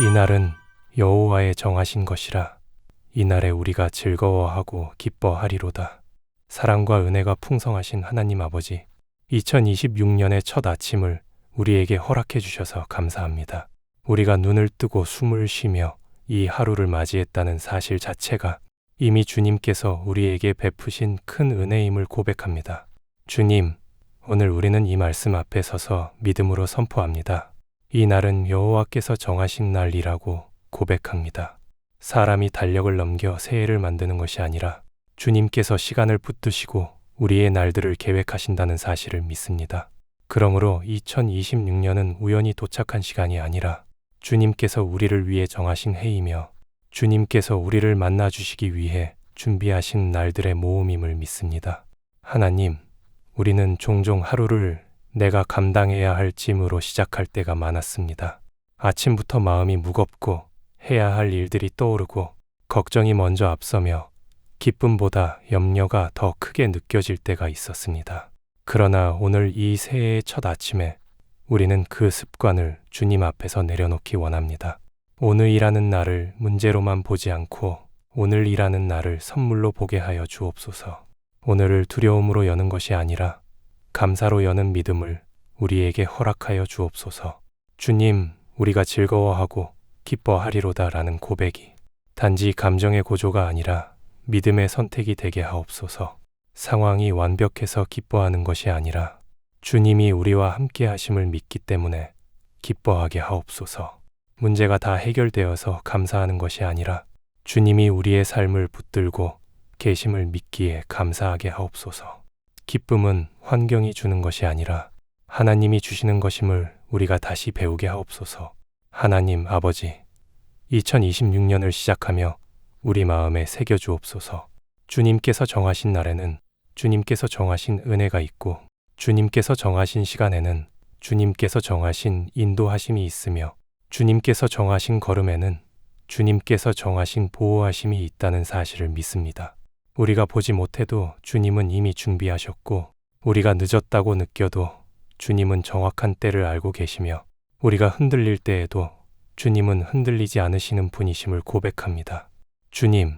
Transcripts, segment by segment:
이 날은 여호와의 정하신 것이라. 이 날에 우리가 즐거워하고 기뻐하리로다. 사랑과 은혜가 풍성하신 하나님 아버지, 2026년의 첫 아침을 우리에게 허락해 주셔서 감사합니다. 우리가 눈을 뜨고 숨을 쉬며 이 하루를 맞이했다는 사실 자체가 이미 주님께서 우리에게 베푸신 큰 은혜임을 고백합니다. 주님, 오늘 우리는 이 말씀 앞에 서서 믿음으로 선포합니다. 이 날은 여호와께서 정하신 날이라고 고백합니다. 사람이 달력을 넘겨 새해를 만드는 것이 아니라 주님께서 시간을 붙드시고 우리의 날들을 계획하신다는 사실을 믿습니다. 그러므로 2026년은 우연히 도착한 시간이 아니라 주님께서 우리를 위해 정하신 해이며 주님께서 우리를 만나주시기 위해 준비하신 날들의 모음임을 믿습니다. 하나님, 우리는 종종 하루를 내가 감당해야 할 짐으로 시작할 때가 많았습니다. 아침부터 마음이 무겁고 해야 할 일들이 떠오르고 걱정이 먼저 앞서며 기쁨보다 염려가 더 크게 느껴질 때가 있었습니다. 그러나 오늘 이 새해의 첫 아침에 우리는 그 습관을 주님 앞에서 내려놓기 원합니다. 오늘이라는 날을 문제로만 보지 않고 오늘이라는 날을 선물로 보게 하여 주옵소서. 오늘을 두려움으로 여는 것이 아니라 감사로 여는 믿음을 우리에게 허락하여 주옵소서. 주님, 우리가 즐거워하고 기뻐하리로다라는 고백이 단지 감정의 고조가 아니라 믿음의 선택이 되게 하옵소서. 상황이 완벽해서 기뻐하는 것이 아니라 주님이 우리와 함께 하심을 믿기 때문에 기뻐하게 하옵소서. 문제가 다 해결되어서 감사하는 것이 아니라 주님이 우리의 삶을 붙들고 계심을 믿기에 감사하게 하옵소서. 기쁨은 환경이 주는 것이 아니라 하나님이 주시는 것임을 우리가 다시 배우게 하옵소서. 하나님 아버지, 2026년을 시작하며 우리 마음에 새겨 주옵소서. 주님께서 정하신 날에는 주님께서 정하신 은혜가 있고 주님께서 정하신 시간에는 주님께서 정하신 인도하심이 있으며 주님께서 정하신 걸음에는 주님께서 정하신 보호하심이 있다는 사실을 믿습니다. 우리가 보지 못해도 주님은 이미 준비하셨고 우리가 늦었다고 느껴도 주님은 정확한 때를 알고 계시며 우리가 흔들릴 때에도 주님은 흔들리지 않으시는 분이심을 고백합니다. 주님,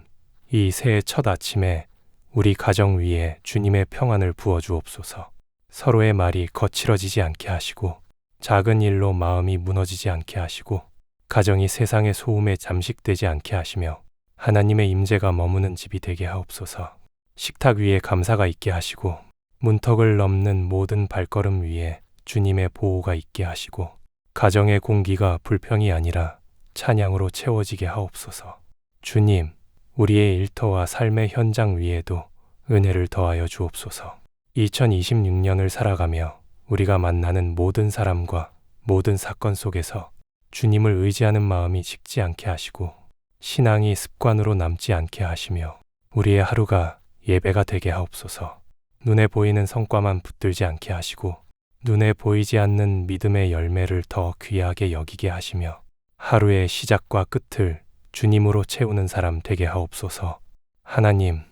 이 새해 첫 아침에 우리 가정 위에 주님의 평안을 부어 주옵소서. 서로의 말이 거칠어지지 않게 하시고 작은 일로 마음이 무너지지 않게 하시고 가정이 세상의 소음에 잠식되지 않게 하시며 하나님의 임재가 머무는 집이 되게 하옵소서. 식탁 위에 감사가 있게 하시고 문턱을 넘는 모든 발걸음 위에 주님의 보호가 있게 하시고 가정의 공기가 불평이 아니라 찬양으로 채워지게 하옵소서. 주님, 우리의 일터와 삶의 현장 위에도 은혜를 더하여 주옵소서. 2026년을 살아가며 우리가 만나는 모든 사람과 모든 사건 속에서 주님을 의지하는 마음이 식지 않게 하시고 신앙이 습관으로 남지 않게 하시며 우리의 하루가 예배가 되게 하옵소서. 눈에 보이는 성과만 붙들지 않게 하시고 눈에 보이지 않는 믿음의 열매를 더 귀하게 여기게 하시며 하루의 시작과 끝을 주님으로 채우는 사람 되게 하옵소서. 하나님,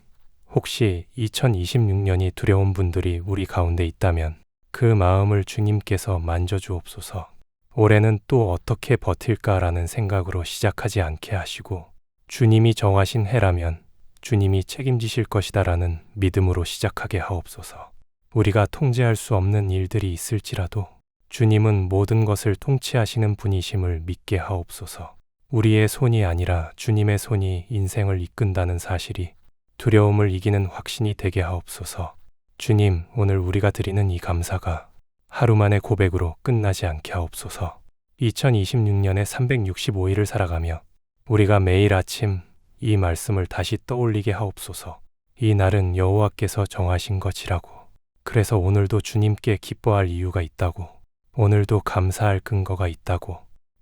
혹시 2026년이 두려운 분들이 우리 가운데 있다면 그 마음을 주님께서 만져주옵소서. 올해는 또 어떻게 버틸까라는 생각으로 시작하지 않게 하시고 주님이 정하신 해라면 주님이 책임지실 것이다라는 믿음으로 시작하게 하옵소서. 우리가 통제할 수 없는 일들이 있을지라도 주님은 모든 것을 통치하시는 분이심을 믿게 하옵소서. 우리의 손이 아니라 주님의 손이 인생을 이끈다는 사실이 두려움을 이기는 확신이 되게 하옵소서. 주님, 오늘 우리가 드리는 이 감사가 하루만의 고백으로 끝나지 않게 하옵소서. 2026년의 365일을 살아가며 우리가 매일 아침 이 말씀을 다시 떠올리게 하옵소서. 이 날은 여호와께서 정하신 것이라고. 그래서 오늘도 주님께 기뻐할 이유가 있다고. 오늘도 감사할 근거가 있다고.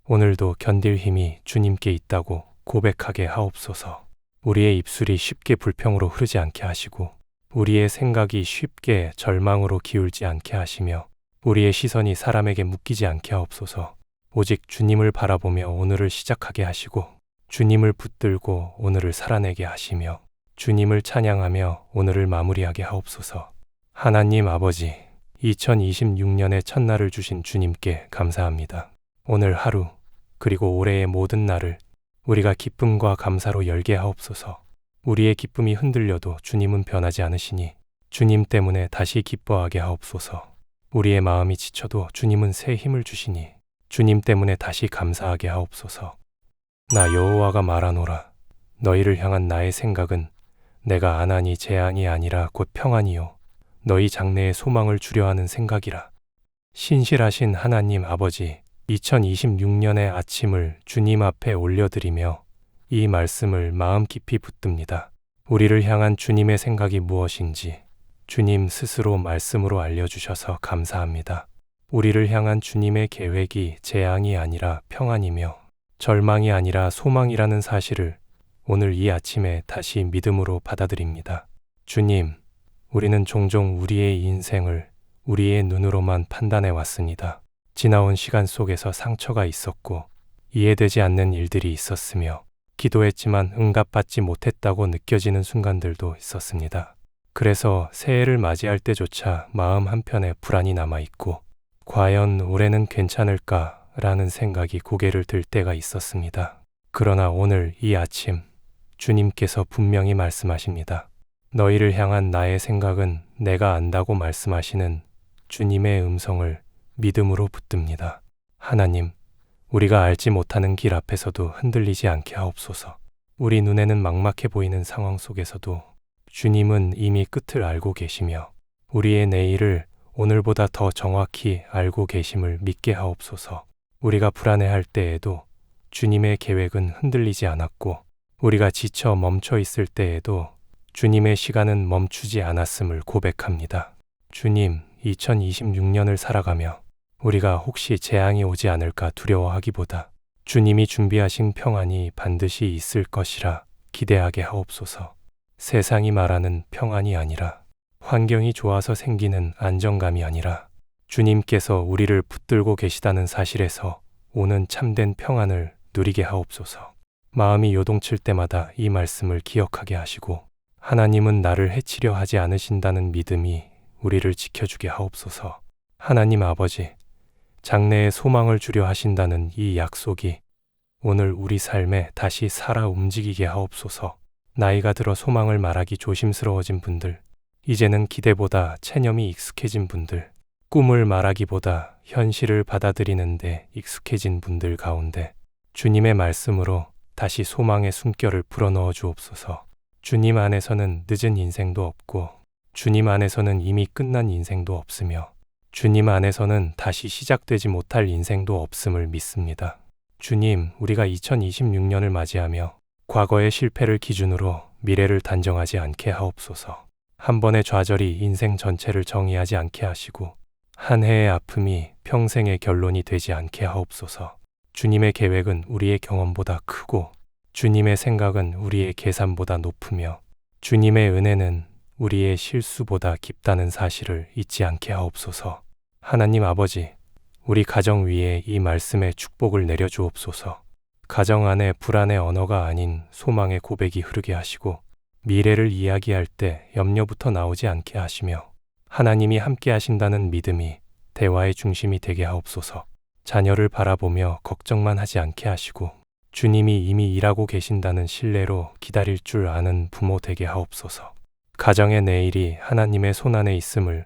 오늘도 견딜 힘이 주님께 있다고 고백하게 하옵소서. 우리의 입술이 쉽게 불평으로 흐르지 않게 하시고 우리의 생각이 쉽게 절망으로 기울지 않게 하시며 우리의 시선이 사람에게 묶이지 않게 하옵소서. 오직 주님을 바라보며 오늘을 시작하게 하시고 주님을 붙들고 오늘을 살아내게 하시며 주님을 찬양하며 오늘을 마무리하게 하옵소서. 하나님 아버지, 2026년의 첫날을 주신 주님께 감사합니다. 오늘 하루 그리고 올해의 모든 날을 우리가 기쁨과 감사로 열게 하옵소서. 우리의 기쁨이 흔들려도 주님은 변하지 않으시니 주님 때문에 다시 기뻐하게 하옵소서. 우리의 마음이 지쳐도 주님은 새 힘을 주시니 주님 때문에 다시 감사하게 하옵소서. 나 여호와가 말하노라. 너희를 향한 나의 생각은 내가 안하니 재앙이 아니라 곧 평안이요 너희 장래에 소망을 주려 하는 생각이라. 신실하신 하나님 아버지, 2026년의 아침을 주님 앞에 올려드리며 이 말씀을 마음 깊이 붙듭니다. 우리를 향한 주님의 생각이 무엇인지 주님 스스로 말씀으로 알려주셔서 감사합니다. 우리를 향한 주님의 계획이 재앙이 아니라 평안이며 절망이 아니라 소망이라는 사실을 오늘 이 아침에 다시 믿음으로 받아들입니다. 주님, 우리는 종종 우리의 인생을 우리의 눈으로만 판단해 왔습니다. 지나온 시간 속에서 상처가 있었고 이해되지 않는 일들이 있었으며 기도했지만 응답받지 못했다고 느껴지는 순간들도 있었습니다. 그래서 새해를 맞이할 때조차 마음 한편에 불안이 남아있고 과연 올해는 괜찮을까? 라는 생각이 고개를 들 때가 있었습니다. 그러나 오늘 이 아침 주님께서 분명히 말씀하십니다. 너희를 향한 나의 생각은 내가 안다고 말씀하시는 주님의 음성을 믿음으로 붙듭니다. 하나님, 우리가 알지 못하는 길 앞에서도 흔들리지 않게 하옵소서. 우리 눈에는 막막해 보이는 상황 속에서도 주님은 이미 끝을 알고 계시며 우리의 내일을 오늘보다 더 정확히 알고 계심을 믿게 하옵소서. 우리가 불안해할 때에도 주님의 계획은 흔들리지 않았고 우리가 지쳐 멈춰 있을 때에도 주님의 시간은 멈추지 않았음을 고백합니다. 주님, 2026년을 살아가며 우리가 혹시 재앙이 오지 않을까 두려워하기보다 주님이 준비하신 평안이 반드시 있을 것이라 기대하게 하옵소서. 세상이 말하는 평안이 아니라 환경이 좋아서 생기는 안정감이 아니라 주님께서 우리를 붙들고 계시다는 사실에서 오는 참된 평안을 누리게 하옵소서. 마음이 요동칠 때마다 이 말씀을 기억하게 하시고 하나님은 나를 해치려 하지 않으신다는 믿음이 우리를 지켜주게 하옵소서. 하나님 아버지, 장래에 소망을 주려 하신다는 이 약속이 오늘 우리 삶에 다시 살아 움직이게 하옵소서. 나이가 들어 소망을 말하기 조심스러워진 분들, 이제는 기대보다 체념이 익숙해진 분들, 꿈을 말하기보다 현실을 받아들이는데 익숙해진 분들 가운데 주님의 말씀으로 다시 소망의 숨결을 불어넣어 주옵소서. 주님 안에서는 늦은 인생도 없고 주님 안에서는 이미 끝난 인생도 없으며 주님 안에서는 다시 시작되지 못할 인생도 없음을 믿습니다. 주님, 우리가 2026년을 맞이하며 과거의 실패를 기준으로 미래를 단정하지 않게 하옵소서. 한 번의 좌절이 인생 전체를 정의하지 않게 하시고 한 해의 아픔이 평생의 결론이 되지 않게 하옵소서. 주님의 계획은 우리의 경험보다 크고 주님의 생각은 우리의 계산보다 높으며 주님의 은혜는 우리의 실수보다 깊다는 사실을 잊지 않게 하옵소서. 하나님 아버지, 우리 가정 위에 이 말씀의 축복을 내려주옵소서. 가정 안에 불안의 언어가 아닌 소망의 고백이 흐르게 하시고 미래를 이야기할 때 염려부터 나오지 않게 하시며 하나님이 함께 하신다는 믿음이 대화의 중심이 되게 하옵소서. 자녀를 바라보며 걱정만 하지 않게 하시고 주님이 이미 일하고 계신다는 신뢰로 기다릴 줄 아는 부모 되게 하옵소서. 가정의 내일이 하나님의 손안에 있음을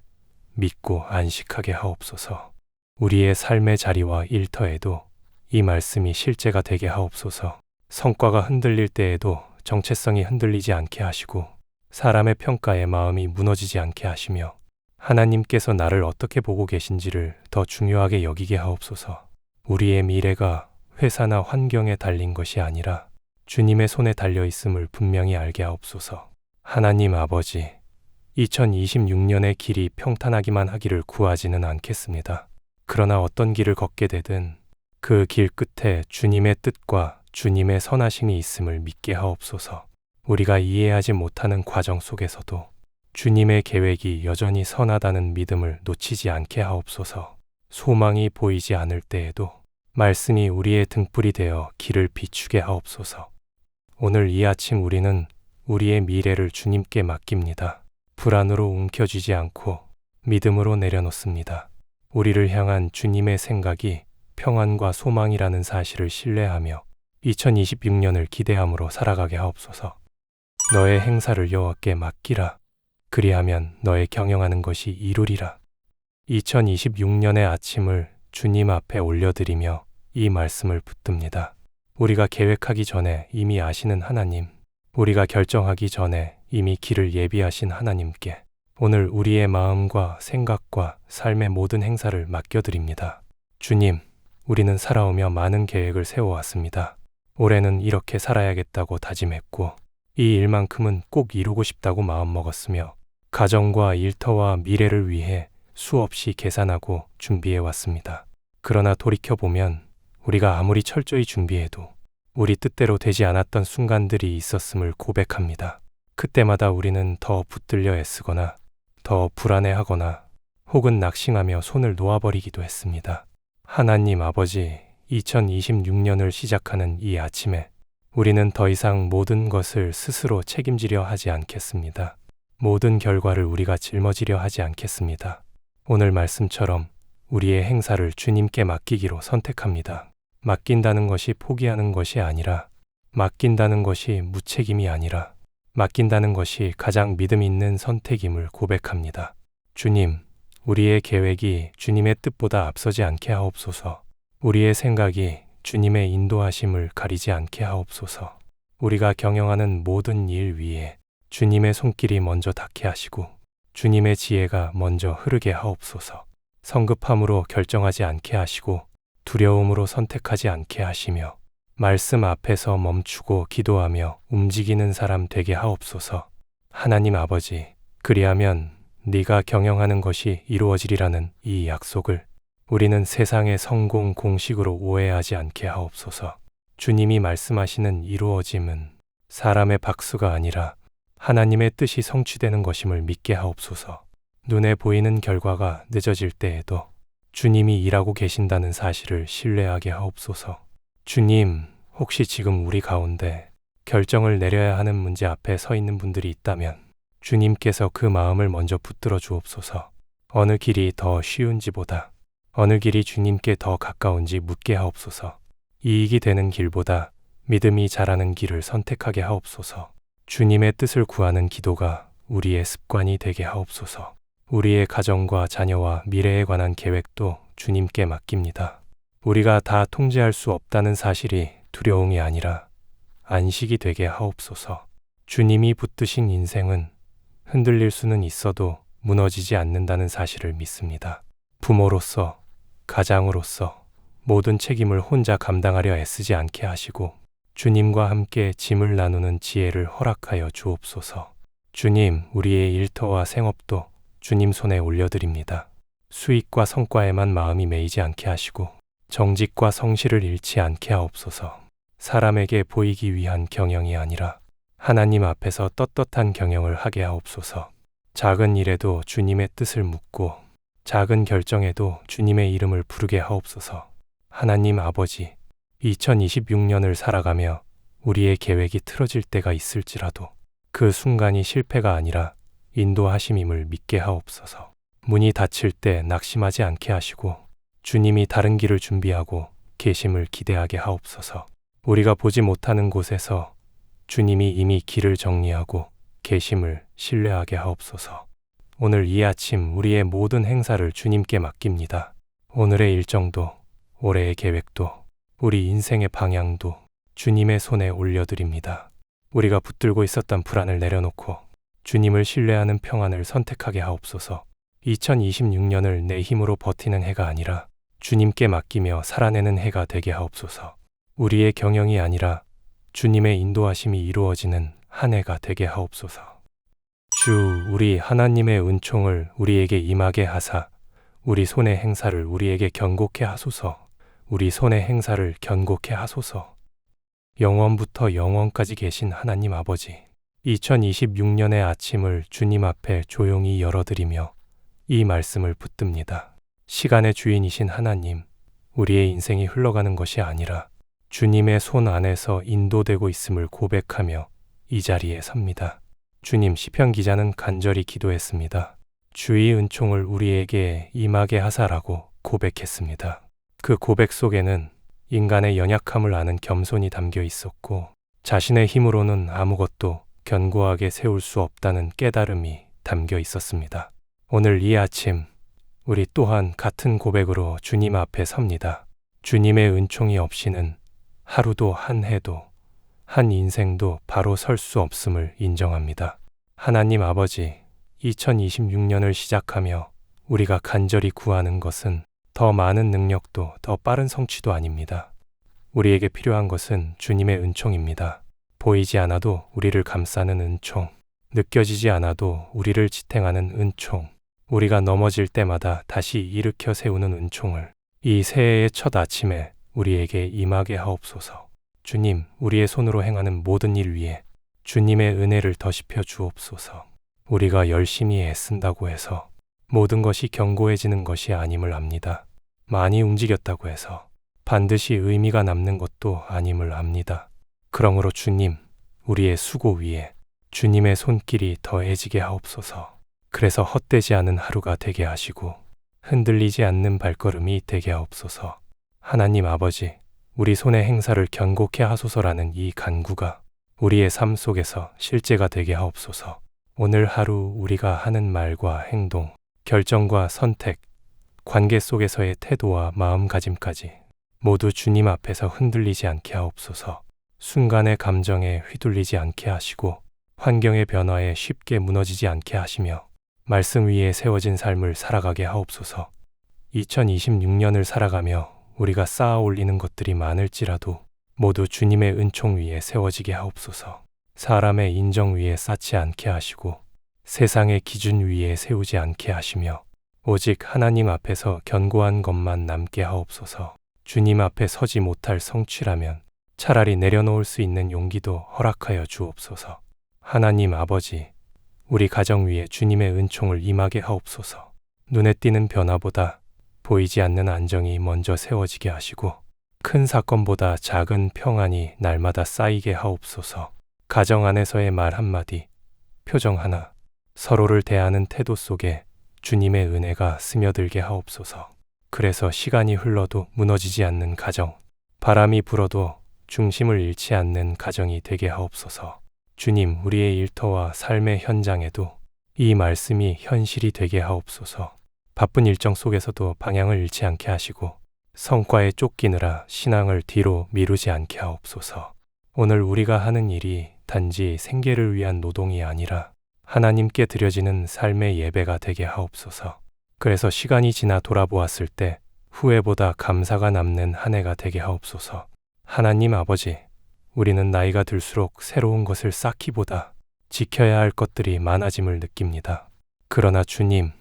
믿고 안식하게 하옵소서. 우리의 삶의 자리와 일터에도 이 말씀이 실제가 되게 하옵소서. 성과가 흔들릴 때에도 정체성이 흔들리지 않게 하시고 사람의 평가에 마음이 무너지지 않게 하시며 하나님께서 나를 어떻게 보고 계신지를 더 중요하게 여기게 하옵소서. 우리의 미래가 회사나 환경에 달린 것이 아니라 주님의 손에 달려 있음을 분명히 알게 하옵소서. 하나님 아버지, 2026년의 길이 평탄하기만 하기를 구하지는 않겠습니다. 그러나 어떤 길을 걷게 되든 그 길 끝에 주님의 뜻과 주님의 선하심이 있음을 믿게 하옵소서. 우리가 이해하지 못하는 과정 속에서도 주님의 계획이 여전히 선하다는 믿음을 놓치지 않게 하옵소서. 소망이 보이지 않을 때에도 말씀이 우리의 등불이 되어 길을 비추게 하옵소서. 오늘 이 아침 우리는 우리의 미래를 주님께 맡깁니다. 불안으로 움켜쥐지 않고 믿음으로 내려놓습니다. 우리를 향한 주님의 생각이 평안과 소망이라는 사실을 신뢰하며 2026년을 기대함으로 살아가게 하옵소서. 너의 행사를 여호와께 맡기라. 그리하면 너의 경영하는 것이 이루리라. 2026년의 아침을 주님 앞에 올려드리며 이 말씀을 붙듭니다. 우리가 계획하기 전에 이미 아시는 하나님, 우리가 결정하기 전에 이미 길을 예비하신 하나님께 오늘 우리의 마음과 생각과 삶의 모든 행사를 맡겨드립니다. 주님, 우리는 살아오며 많은 계획을 세워왔습니다. 올해는 이렇게 살아야겠다고 다짐했고 이 일만큼은 꼭 이루고 싶다고 마음먹었으며 가정과 일터와 미래를 위해 수없이 계산하고 준비해왔습니다. 그러나 돌이켜보면 우리가 아무리 철저히 준비해도 우리 뜻대로 되지 않았던 순간들이 있었음을 고백합니다. 그때마다 우리는 더 붙들려 애쓰거나 더 불안해하거나 혹은 낙심하며 손을 놓아버리기도 했습니다. 하나님 아버지, 2026년을 시작하는 이 아침에 우리는 더 이상 모든 것을 스스로 책임지려 하지 않겠습니다. 모든 결과를 우리가 짊어지려 하지 않겠습니다. 오늘 말씀처럼 우리의 행사를 주님께 맡기기로 선택합니다. 맡긴다는 것이 포기하는 것이 아니라, 맡긴다는 것이 무책임이 아니라, 맡긴다는 것이 가장 믿음 있는 선택임을 고백합니다. 주님, 우리의 계획이 주님의 뜻보다 앞서지 않게 하옵소서. 우리의 생각이 주님의 인도하심을 가리지 않게 하옵소서. 우리가 경영하는 모든 일 위에 주님의 손길이 먼저 닿게 하시고 주님의 지혜가 먼저 흐르게 하옵소서. 성급함으로 결정하지 않게 하시고 두려움으로 선택하지 않게 하시며 말씀 앞에서 멈추고 기도하며 움직이는 사람 되게 하옵소서. 하나님 아버지, 그리하면 네가 경영하는 것이 이루어지리라는 이 약속을 우리는 세상의 성공 공식으로 오해하지 않게 하옵소서. 주님이 말씀하시는 이루어짐은 사람의 박수가 아니라 하나님의 뜻이 성취되는 것임을 믿게 하옵소서. 눈에 보이는 결과가 늦어질 때에도 주님이 일하고 계신다는 사실을 신뢰하게 하옵소서. 주님, 혹시 지금 우리 가운데 결정을 내려야 하는 문제 앞에 서 있는 분들이 있다면 주님께서 그 마음을 먼저 붙들어 주옵소서. 어느 길이 더 쉬운지보다 어느 길이 주님께 더 가까운지 묻게 하옵소서. 이익이 되는 길보다 믿음이 자라는 길을 선택하게 하옵소서. 주님의 뜻을 구하는 기도가 우리의 습관이 되게 하옵소서. 우리의 가정과 자녀와 미래에 관한 계획도 주님께 맡깁니다. 우리가 다 통제할 수 없다는 사실이 두려움이 아니라 안식이 되게 하옵소서. 주님이 붙드신 인생은 흔들릴 수는 있어도 무너지지 않는다는 사실을 믿습니다. 부모로서, 가장으로서 모든 책임을 혼자 감당하려 애쓰지 않게 하시고 주님과 함께 짐을 나누는 지혜를 허락하여 주옵소서. 주님, 우리의 일터와 생업도 주님 손에 올려드립니다. 수익과 성과에만 마음이 매이지 않게 하시고 정직과 성실을 잃지 않게 하옵소서. 사람에게 보이기 위한 경영이 아니라 하나님 앞에서 떳떳한 경영을 하게 하옵소서. 작은 일에도 주님의 뜻을 묻고 작은 결정에도 주님의 이름을 부르게 하옵소서. 하나님 아버지, 2026년을 살아가며 우리의 계획이 틀어질 때가 있을지라도 그 순간이 실패가 아니라 인도하심임을 믿게 하옵소서. 문이 닫힐 때 낙심하지 않게 하시고 주님이 다른 길을 준비하고 계심을 기대하게 하옵소서. 우리가 보지 못하는 곳에서 주님이 이미 길을 정리하고 계심을 신뢰하게 하옵소서. 오늘 이 아침 우리의 모든 행사를 주님께 맡깁니다. 오늘의 일정도, 올해의 계획도, 우리 인생의 방향도 주님의 손에 올려드립니다. 우리가 붙들고 있었던 불안을 내려놓고 주님을 신뢰하는 평안을 선택하게 하옵소서. 2026년을 내 힘으로 버티는 해가 아니라 주님께 맡기며 살아내는 해가 되게 하옵소서. 우리의 경영이 아니라 주님의 인도하심이 이루어지는 한 해가 되게 하옵소서. 주, 우리 하나님의 은총을 우리에게 임하게 하사 우리 손의 행사를 우리에게 견고케 하소서. 우리 손의 행사를 견고케 하소서. 영원부터 영원까지 계신 하나님 아버지, 2026년의 아침을 주님 앞에 조용히 열어드리며 이 말씀을 붙듭니다. 시간의 주인이신 하나님, 우리의 인생이 흘러가는 것이 아니라 주님의 손 안에서 인도되고 있음을 고백하며 이 자리에 섭니다. 주님, 시편 기자는 간절히 기도했습니다. 주의 은총을 우리에게 임하게 하사라고 고백했습니다. 그 고백 속에는 인간의 연약함을 아는 겸손이 담겨 있었고, 자신의 힘으로는 아무것도 견고하게 세울 수 없다는 깨달음이 담겨 있었습니다. 오늘 이 아침 우리 또한 같은 고백으로 주님 앞에 섭니다. 주님의 은총이 없이는 하루도 한 해도 한 인생도 바로 설 수 없음을 인정합니다. 하나님 아버지, 2026년을 시작하며 우리가 간절히 구하는 것은 더 많은 능력도 더 빠른 성취도 아닙니다. 우리에게 필요한 것은 주님의 은총입니다. 보이지 않아도 우리를 감싸는 은총, 느껴지지 않아도 우리를 지탱하는 은총, 우리가 넘어질 때마다 다시 일으켜 세우는 은총을 이 새해의 첫 아침에 우리에게 임하게 하옵소서. 주님, 우리의 손으로 행하는 모든 일 위에 주님의 은혜를 더시펴 주옵소서. 우리가 열심히 애쓴다고 해서 모든 것이 견고해지는 것이 아님을 압니다. 많이 움직였다고 해서 반드시 의미가 남는 것도 아님을 압니다. 그러므로 주님, 우리의 수고 위에 주님의 손길이 더해지게 하옵소서. 그래서 헛되지 않은 하루가 되게 하시고 흔들리지 않는 발걸음이 되게 하옵소서. 하나님 아버지, 우리 손의 행사를 견고케 하소서라는 이 간구가 우리의 삶 속에서 실제가 되게 하옵소서. 오늘 하루 우리가 하는 말과 행동, 결정과 선택, 관계 속에서의 태도와 마음가짐까지 모두 주님 앞에서 흔들리지 않게 하옵소서. 순간의 감정에 휘둘리지 않게 하시고 환경의 변화에 쉽게 무너지지 않게 하시며 말씀 위에 세워진 삶을 살아가게 하옵소서. 2026년을 살아가며 우리가 쌓아 올리는 것들이 많을지라도 모두 주님의 은총 위에 세워지게 하옵소서. 사람의 인정 위에 쌓지 않게 하시고 세상의 기준 위에 세우지 않게 하시며 오직 하나님 앞에서 견고한 것만 남게 하옵소서. 주님 앞에 서지 못할 성취라면 차라리 내려놓을 수 있는 용기도 허락하여 주옵소서. 하나님 아버지, 우리 가정 위에 주님의 은총을 임하게 하옵소서. 눈에 띄는 변화보다 보이지 않는 안정이 먼저 세워지게 하시고 큰 사건보다 작은 평안이 날마다 쌓이게 하옵소서. 가정 안에서의 말 한마디, 표정 하나, 서로를 대하는 태도 속에 주님의 은혜가 스며들게 하옵소서. 그래서 시간이 흘러도 무너지지 않는 가정, 바람이 불어도 중심을 잃지 않는 가정이 되게 하옵소서. 주님, 우리의 일터와 삶의 현장에도 이 말씀이 현실이 되게 하옵소서. 바쁜 일정 속에서도 방향을 잃지 않게 하시고 성과에 쫓기느라 신앙을 뒤로 미루지 않게 하옵소서. 오늘 우리가 하는 일이 단지 생계를 위한 노동이 아니라 하나님께 드려지는 삶의 예배가 되게 하옵소서. 그래서 시간이 지나 돌아보았을 때 후회보다 감사가 남는 한 해가 되게 하옵소서. 하나님 아버지, 우리는 나이가 들수록 새로운 것을 쌓기보다 지켜야 할 것들이 많아짐을 느낍니다. 그러나 주님,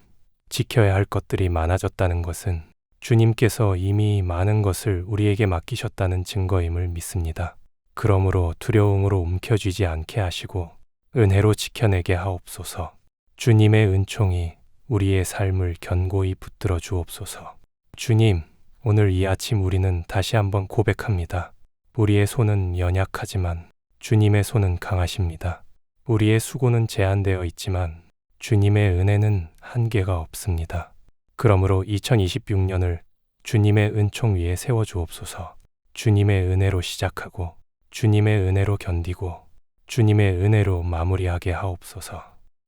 지켜야 할 것들이 많아졌다는 것은 주님께서 이미 많은 것을 우리에게 맡기셨다는 증거임을 믿습니다. 그러므로 두려움으로 움켜쥐지 않게 하시고 은혜로 지켜내게 하옵소서. 주님의 은총이 우리의 삶을 견고히 붙들어 주옵소서. 주님, 오늘 이 아침 우리는 다시 한번 고백합니다. 우리의 손은 연약하지만 주님의 손은 강하십니다. 우리의 수고는 제한되어 있지만 주님의 은혜는 한계가 없습니다. 그러므로 2026년을 주님의 은총 위에 세워 주옵소서. 주님의 은혜로 시작하고 주님의 은혜로 견디고 주님의 은혜로 마무리하게 하옵소서.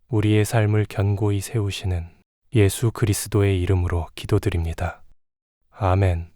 우리의 삶을 견고히 세우시는 예수 그리스도의 이름으로 기도드립니다. 아멘.